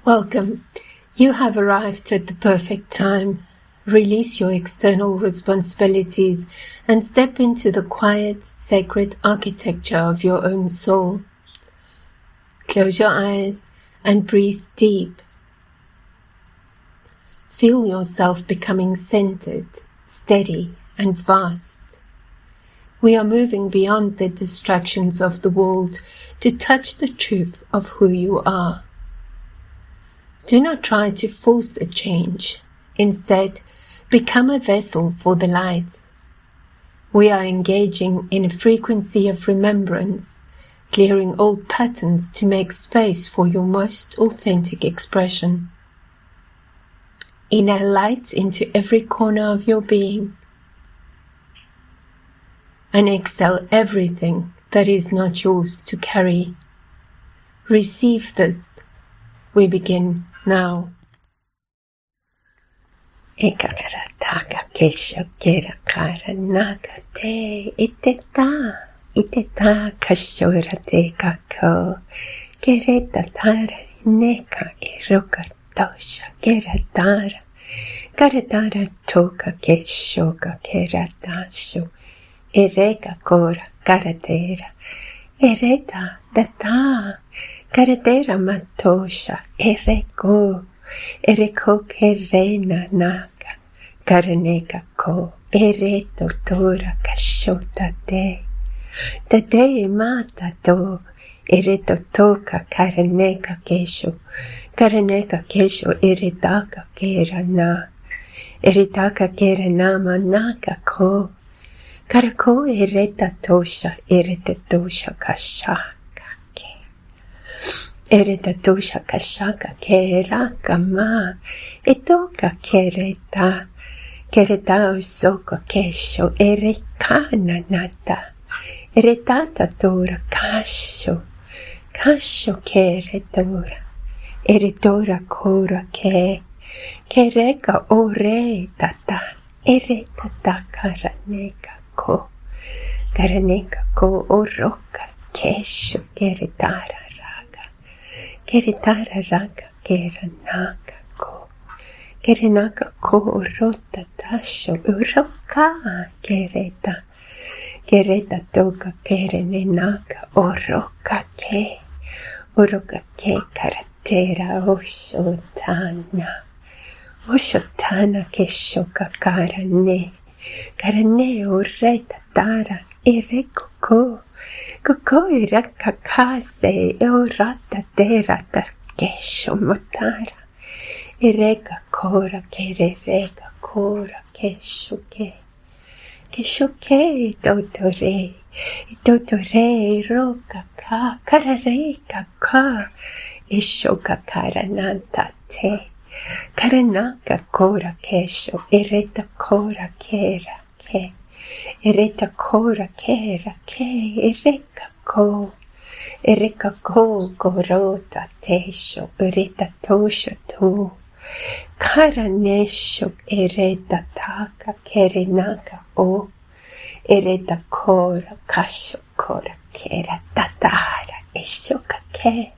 Welcome. You have arrived at the perfect time. Release your external responsibilities and step into the quiet, sacred architecture of your own soul. Close your eyes and breathe deep. Feel yourself becoming centered, steady, and vast. We are moving beyond the distractions of the world to touch the truth of who you are. Do not try to force a change. Instead, become a vessel for the light. We are engaging in a frequency of remembrance, clearing old patterns to make space for your most authentic expression. Inhale light into every corner of your being, and exhale everything that is not yours to carry. Receive this. We begin now. Ekarataka kesho kera kara nagate iteta kashorate kako kereta tara neka iroka tosha keratara karatara toka keshoka keratasho ereka kora karatera ereta data karatera matosha ereko kerena naka karaneka ko ereto tora kashota tate mata to ereto toka karaneka kesho eretaka kera nama naka ko karako ereta tosha kashaka ke ereta tosha kashaka keraka ma etoka kereta usoko kesho erekana nata eretata tora kasho keretora eretora kora kereka ore tata eretata karaneka ko oroka kesho keretara raga kerenaka ko orota tasho uroka kereta toka kerenenaka oroka ke karatera oshotana keshoka karane oreta tara erekoko koko irakakase orata terata kesho motara ereka kora kerereka kora kesho ke dotore roka ka karareka ka ishoka karananta te karanaka kora kesho ereta kora kera ke ereta kora kera ke ereka ko gorota tesho ereta tosho tu karanesho ereta taka kerenaka o ereta kora kasho kora kera tatara eshoka ke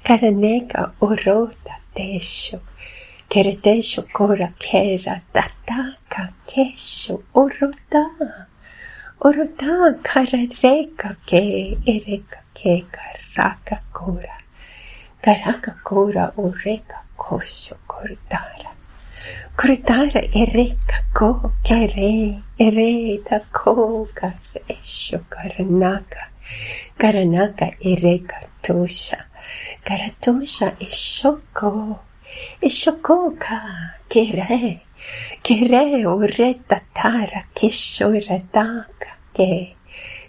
karaneka orota tesho keretesho kora kera tataka kesho orota karareka ke ereka ke karaka kora oreka kosho kortara ereka ko kere ereta ko karesho karanaka ereka tosha karatosha ishoko ka kere oreta tara kisho rataka ke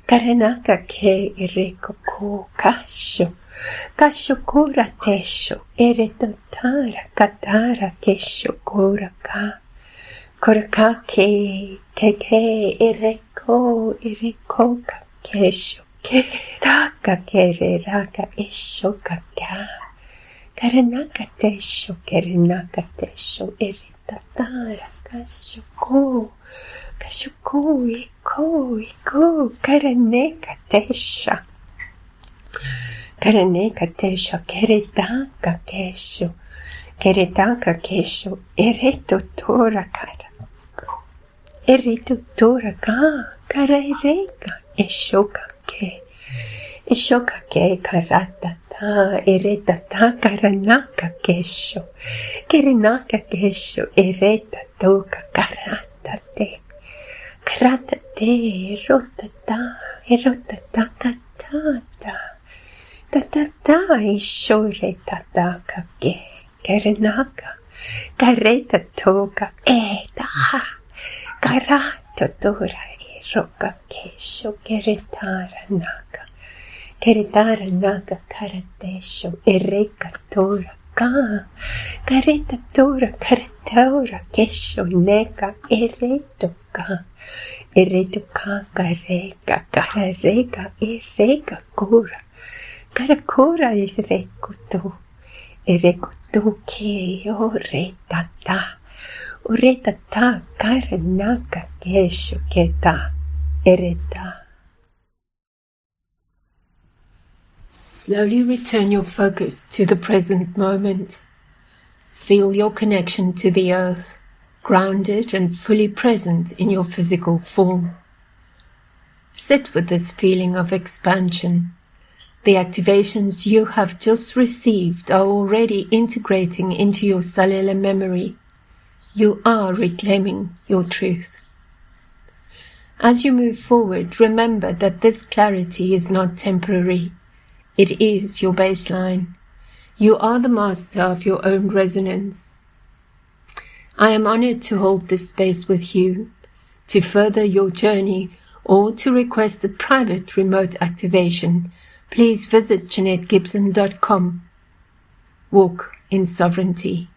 karanaka ke ereko ko kasho kura tesho ereto tara katara kesho kura ka ke ereko ka kesho raka kere raka esho kaka karanaka tesho ereta tara kasho iko karaneka tesha Karaneka tesho keretaka kesho. Keretaka kesho. Ereto tora kara. Ereto tora ka. Kara ereka. Eshoka ke. Eshoka ke karata ta. Ereta ta karanaka kesho. Kerenaka kesho. Ereta toka karata te. Karata te. Erota ta. Erota ta katata. Ta ishore tataka ke kerenaka kareta toka eta karato tora iroka kesho keretara naka karatesho ereka tora ka kareta tora karatora kesho neka ereto ka kareka karareka ereka kura Karakura is rekutu. Erekutu ke oretata. Oretata karanaka kesho keta. Ereta. Slowly return your focus to the present moment. Feel your connection to the earth, grounded and fully present in your physical form. Sit with this feeling of expansion. The activations you have just received are already integrating into your cellular memory. You are reclaiming your truth. As you move forward, remember that this clarity is not temporary. It is your baseline. You are the master of your own resonance. I am honored to hold this space with you, to further your journey, or to request a private remote activation. Please visit JeanetteGibson.com. Walk in sovereignty.